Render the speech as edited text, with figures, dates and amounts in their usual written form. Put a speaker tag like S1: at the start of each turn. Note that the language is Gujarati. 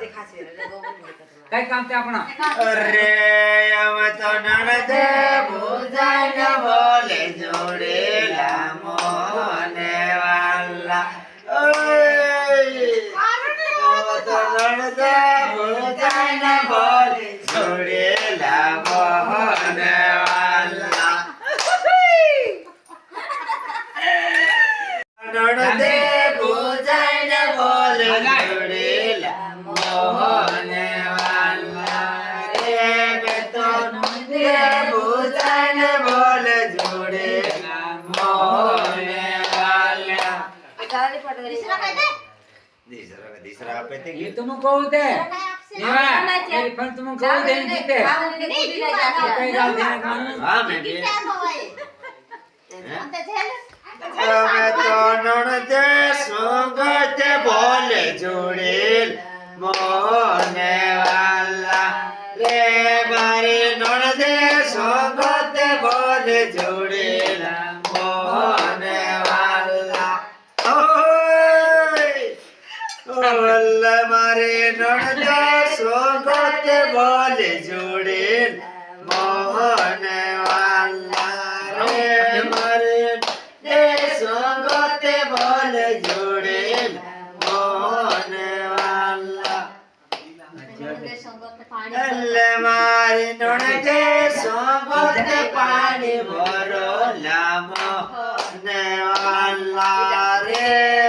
S1: કઈ કામ તે આપણા
S2: અરે અમ તો નણદે ભૂજાઈને બોલે જોડેલા મોને વાલા ઓય તો નણદે ભૂજાઈને બોલે જોડેલા મોને વાલા નણદે ભૂજાઈને બોલે જોડેલા મોને ભૂજાઈને બોલે જોડેલા મોને વાલા દીસરા આપે તે
S1: એ તું કહું તે નેવા એ પણ તું કહું દે જીતે કઈ ગાલ દે
S2: હા મે બે અમે તો નણદે સંગતે બોલે જોડેલ મોને વાલા રે મારે નણદે સંગતે બોલે જોડેલા મોને વાલા ઓય મારે નણદે સંગતે બોલે જોડેલ મોને વાલા રે મારે સંગતે બોલે જોડેલ મોને વાલા અલ્લે મારી નણદે સંગતે પાણી ભરો લામો ને વાલા રે